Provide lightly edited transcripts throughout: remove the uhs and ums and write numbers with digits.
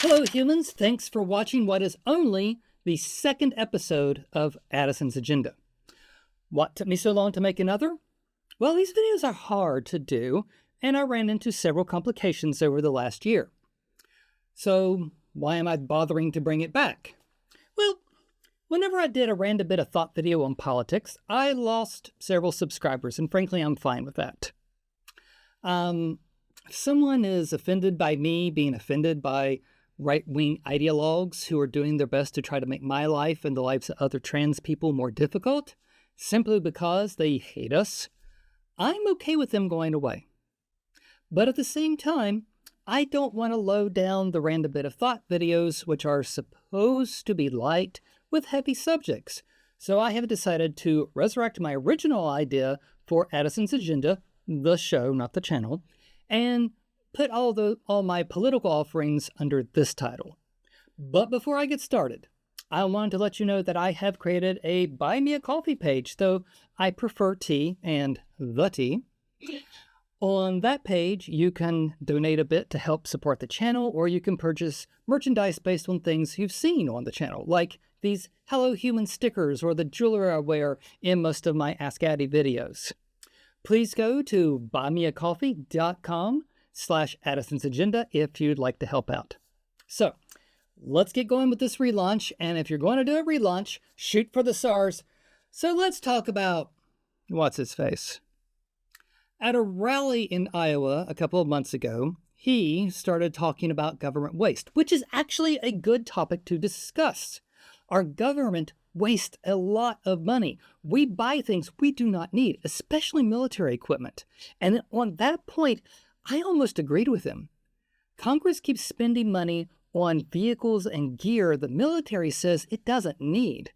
Hello, humans. Thanks for watching what is only the second episode of Addison's Agenda. What took me so long to make another? Well, these videos are hard to do, and I ran into several complications over the last year. So, why am I bothering to bring it back? Well, whenever I did a random bit of thought video on politics, I lost several subscribers, and frankly, I'm fine with that. If someone is offended by me being offended by right-wing ideologues who are doing their best to try to make my life and the lives of other trans people more difficult, simply because they hate us, I'm okay with them going away. But at the same time, I don't want to load down the random bit of thought videos, which are supposed to be light with heavy subjects. So I have decided to resurrect my original idea for Addison's Agenda, the show, not the channel, and put all my political offerings under this title. But before I get started, I wanted to let you know that I have created a Buy Me a Coffee page, though I prefer tea and the tea. On that page, you can donate a bit to help support the channel, or you can purchase merchandise based on things you've seen on the channel, like these Hello Human stickers or the jewelry I wear in most of my Ask Addi videos. Please go to buymeacoffee.com/Addison's Agenda if you'd like to help out. So, let's get going with this relaunch, and if you're going to do a relaunch, shoot for the stars. So let's talk about what's-his-face. At a rally in Iowa a couple of months ago, he started talking about government waste, which is actually a good topic to discuss. Our government wastes a lot of money. We buy things we do not need, especially military equipment. And on that point, I almost agreed with him. Congress keeps spending money on vehicles and gear the military says it doesn't need.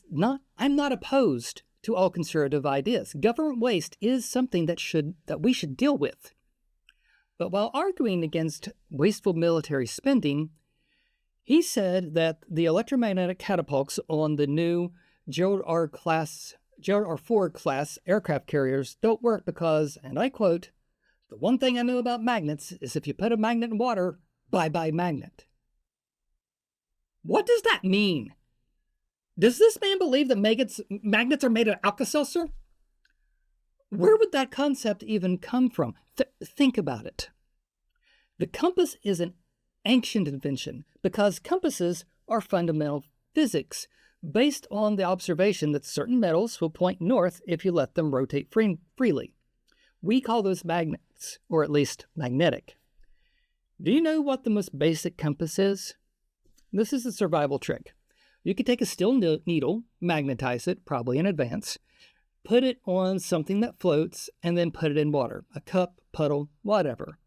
I'm not opposed to all conservative ideas. Government waste is something that we should deal with. But while arguing against wasteful military spending, he said that the electromagnetic catapults on the new Gerald R. Ford class aircraft carriers don't work because, and I quote, "The one thing I know about magnets is if you put a magnet in water, bye-bye magnet." What does that mean? Does this man believe that magnets are made of Alka-Seltzer? Where would that concept even come from? Think about it. The compass is an ancient invention because compasses are fundamental physics based on the observation that certain metals will point north if you let them rotate freely. We call those magnets, or at least magnetic. Do you know what the most basic compass is? This is a survival trick. You could take a steel needle, magnetize it, probably in advance, put it on something that floats, and then put it in water, a cup, puddle, whatever.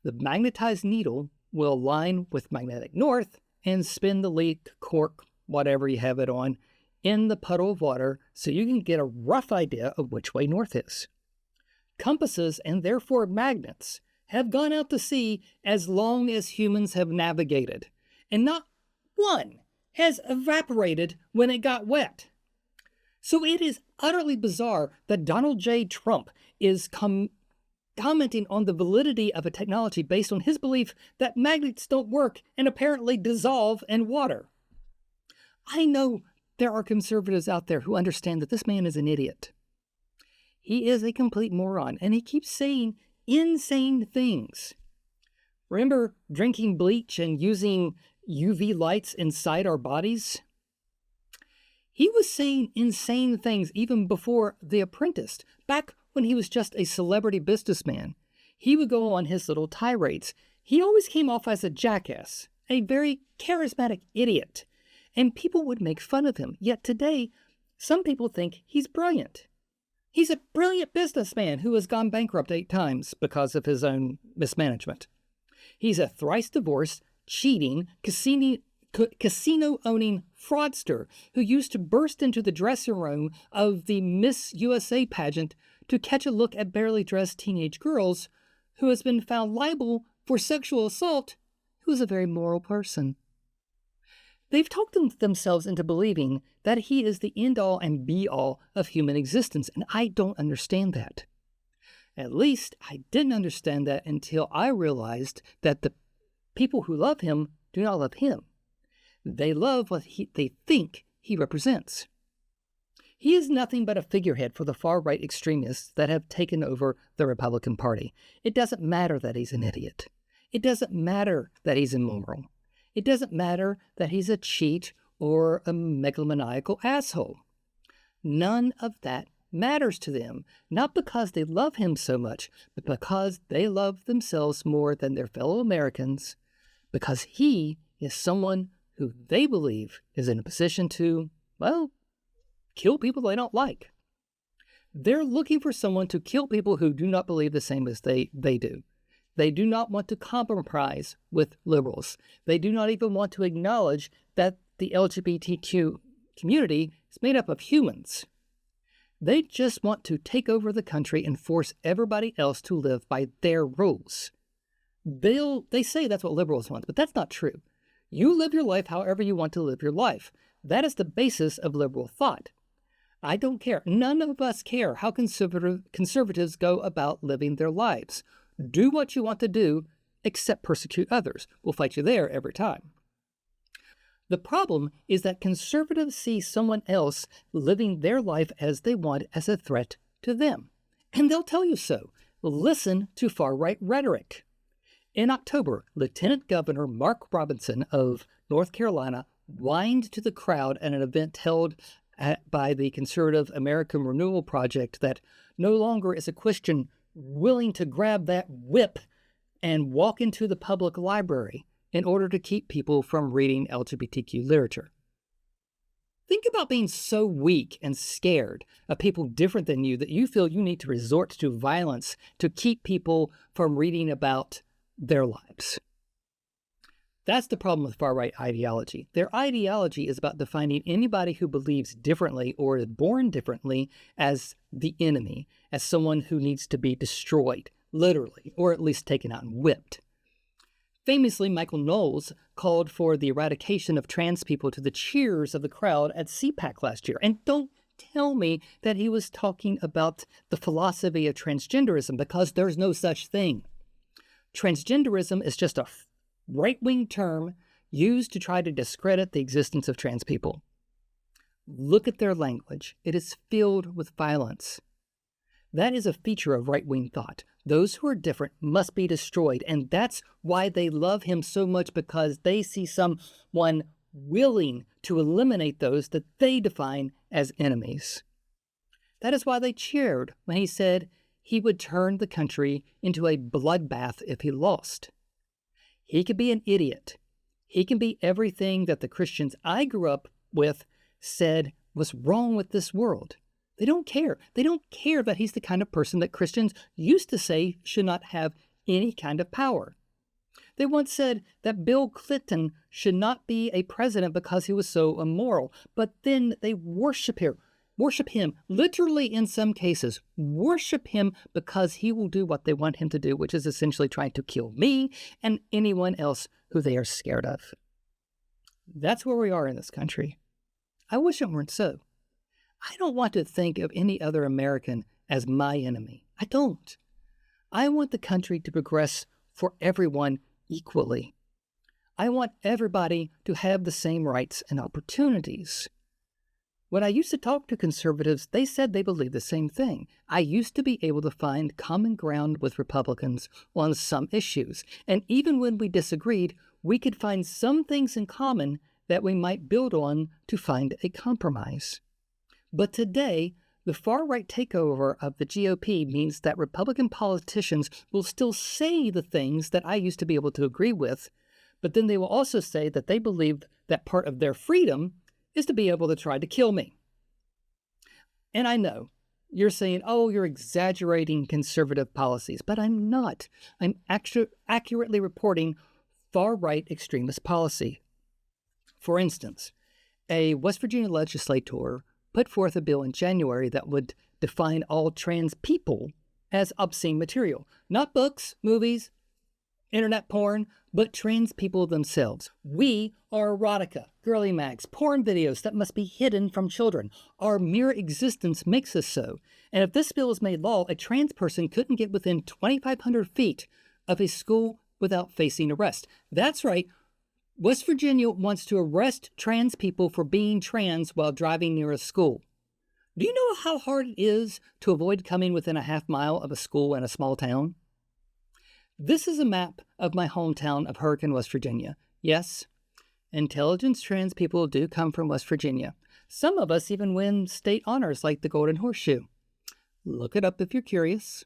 The magnetized needle will align with magnetic north and spin the leak, cork, whatever you have it on, in the puddle of water so you can get a rough idea of which way north is. Compasses, and therefore magnets, have gone out to sea as long as humans have navigated, and not one has evaporated when it got wet. So it is utterly bizarre that Donald J. Trump is commenting on the validity of a technology based on his belief that magnets don't work and apparently dissolve in water. I know there are conservatives out there who understand that this man is an idiot. He is a complete moron, and he keeps saying insane things. Remember drinking bleach and using UV lights inside our bodies? He was saying insane things even before The Apprentice, back when he was just a celebrity businessman. He would go on his little tirades. He always came off as a jackass, a very charismatic idiot, and people would make fun of him. Yet today, some people think he's brilliant. He's a brilliant businessman who has gone bankrupt 8 times because of his own mismanagement. He's a thrice divorced, cheating, casino-owning fraudster who used to burst into the dressing room of the Miss USA pageant to catch a look at barely dressed teenage girls, who has been found liable for sexual assault, who is a very moral person. They've talked themselves into believing that he is the end-all and be-all of human existence, and I don't understand that. At least I didn't understand that until I realized that the people who love him do not love him. They love what they think he represents. He is nothing but a figurehead for the far-right extremists that have taken over the Republican Party. It doesn't matter that he's an idiot. It doesn't matter that he's immoral. It doesn't matter that he's a cheat or a megalomaniacal asshole. None of that matters to them, not because they love him so much, but because they love themselves more than their fellow Americans, because he is someone who they believe is in a position to, well, kill people they don't like. They're looking for someone to kill people who do not believe the same as they do. They do not want to compromise with liberals. They do not even want to acknowledge that the LGBTQ community is made up of humans. They just want to take over the country and force everybody else to live by their rules. They say that's what liberals want, but that's not true. You live your life however you want to live your life. That is the basis of liberal thought. I don't care. None of us care how conservatives go about living their lives. Do what you want to do, except persecute others. We'll fight you there every time. The problem is that conservatives see someone else living their life as they want as a threat to them. And they'll tell you so. Listen to far-right rhetoric. In October, Lieutenant Governor Mark Robinson of North Carolina whined to the crowd at an event held by the conservative American Renewal Project that no longer is a Christian willing to grab that whip and walk into the public library in order to keep people from reading LGBTQ literature. Think about being so weak and scared of people different than you that you feel you need to resort to violence to keep people from reading about their lives. That's the problem with far-right ideology. Their ideology is about defining anybody who believes differently or is born differently as the enemy, as someone who needs to be destroyed, literally, or at least taken out and whipped. Famously, Michael Knowles called for the eradication of trans people to the cheers of the crowd at CPAC last year. And don't tell me that he was talking about the philosophy of transgenderism, because there's no such thing. Transgenderism is just a right-wing term used to try to discredit the existence of trans people. Look at their language. It is filled with violence. That is a feature of right-wing thought. Those who are different must be destroyed, and that's why they love him so much, because they see someone willing to eliminate those that they define as enemies. That is why they cheered when he said he would turn the country into a bloodbath if he lost. He could be an idiot. He can be everything that the Christians I grew up with said was wrong with this world. They don't care. They don't care that he's the kind of person that Christians used to say should not have any kind of power. They once said that Bill Clinton should not be a president because he was so immoral, but then they worship him, literally in some cases, worship him because he will do what they want him to do, which is essentially trying to kill me and anyone else who they are scared of. That's where we are in this country. I wish it weren't so. I don't want to think of any other American as my enemy. I don't. I want the country to progress for everyone equally. I want everybody to have the same rights and opportunities. When I used to talk to conservatives, they said they believed the same thing. I used to be able to find common ground with Republicans on some issues. And even when we disagreed, we could find some things in common that we might build on to find a compromise. But today, the far-right takeover of the GOP means that Republican politicians will still say the things that I used to be able to agree with, but then they will also say that they believe that part of their freedom is to be able to try to kill me. And I know, you're saying, oh, you're exaggerating conservative policies, but I'm not. I'm accurately reporting far-right extremist policy. For instance, a West Virginia legislator put forth a bill in January that would define all trans people as obscene material. Not books, movies, internet porn, but trans people themselves. We are erotica, girly mags, porn videos that must be hidden from children. Our mere existence makes us so. And if this bill is made law, a trans person couldn't get within 2,500 feet of a school without facing arrest. That's right. West Virginia wants to arrest trans people for being trans while driving near a school. Do you know how hard it is to avoid coming within a half mile of a school in a small town? This is a map of my hometown of Hurricane, West Virginia. Yes, intelligent trans people do come from West Virginia. Some of us even win state honors like the Golden Horseshoe. Look it up if you're curious.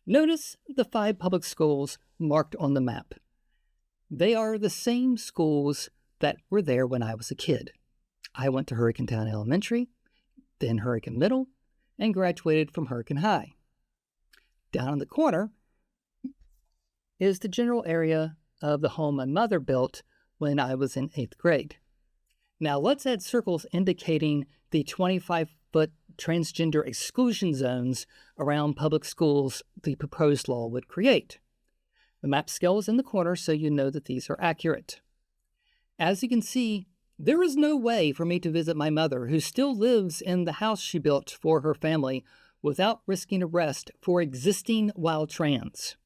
Notice the 5 public schools marked on the map. They are the same schools that were there when I was a kid. I went to Hurricane Town Elementary, then Hurricane Middle, and graduated from Hurricane High. Down in the corner is the general area of the home my mother built when I was in 8th grade. Now let's add circles indicating the 25-foot transgender exclusion zones around public schools the proposed law would create. The map scale is in the corner so you know that these are accurate. As you can see, there is no way for me to visit my mother, who still lives in the house she built for her family, without risking arrest for existing while trans.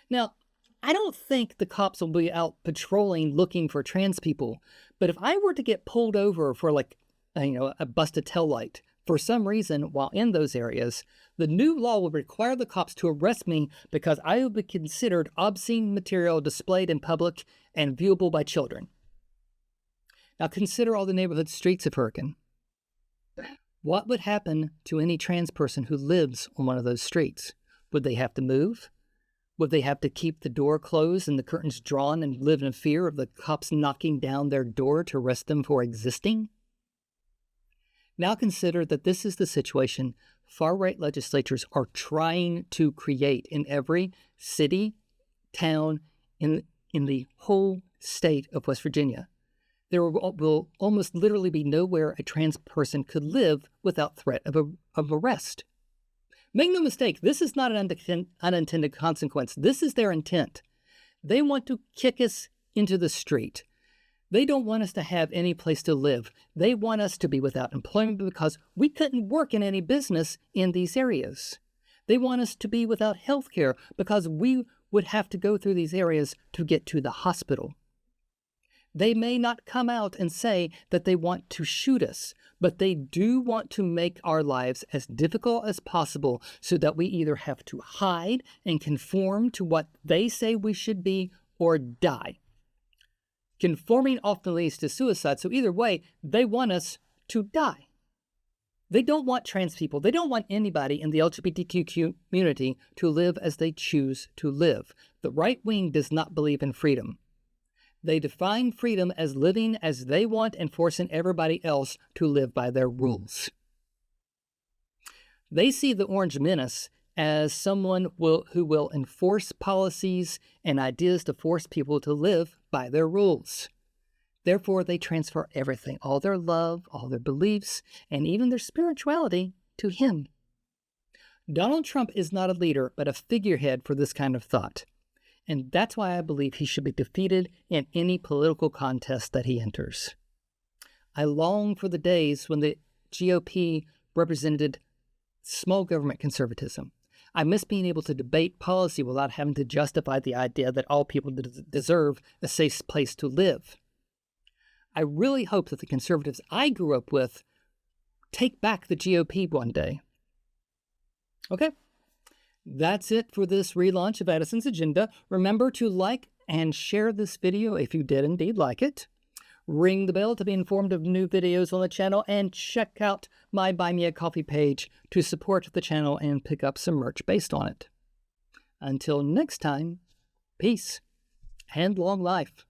Now, I don't think the cops will be out patrolling looking for trans people, but if I were to get pulled over for a busted taillight for some reason while in those areas, the new law will require the cops to arrest me because I will be considered obscene material displayed in public and viewable by children. Now consider all the neighborhood streets of Hurricane. What would happen to any trans person who lives on one of those streets? Would they have to move? Would they have to keep the door closed and the curtains drawn and live in fear of the cops knocking down their door to arrest them for existing? Now consider that this is the situation far-right legislatures are trying to create in every city, town, in the whole state of West Virginia. There will almost literally be nowhere a trans person could live without threat of arrest. Make no mistake, this is not an unintended consequence. This is their intent. They want to kick us into the street. They don't want us to have any place to live. They want us to be without employment because we couldn't work in any business in these areas. They want us to be without health care because we would have to go through these areas to get to the hospital. They may not come out and say that they want to shoot us, but they do want to make our lives as difficult as possible so that we either have to hide and conform to what they say we should be or die. Conforming often leads to suicide, so either way, they want us to die. They don't want trans people. They don't want anybody in the LGBTQ community to live as they choose to live. The right wing does not believe in freedom. They define freedom as living as they want and forcing everybody else to live by their rules. They see the Orange Menace as someone who will enforce policies and ideas to force people to live by their rules. Therefore, they transfer everything, all their love, all their beliefs, and even their spirituality to him. Donald Trump is not a leader, but a figurehead for this kind of thought. And that's why I believe he should be defeated in any political contest that he enters. I long for the days when the GOP represented small government conservatism. I miss being able to debate policy without having to justify the idea that all people deserve a safe place to live. I really hope that the conservatives I grew up with take back the GOP one day. Okay. That's it for this relaunch of Addison's Agenda. Remember to like and share this video if you did indeed like it. Ring the bell to be informed of new videos on the channel, and check out my Buy Me a Coffee page to support the channel and pick up some merch based on it. Until next time, peace and long life.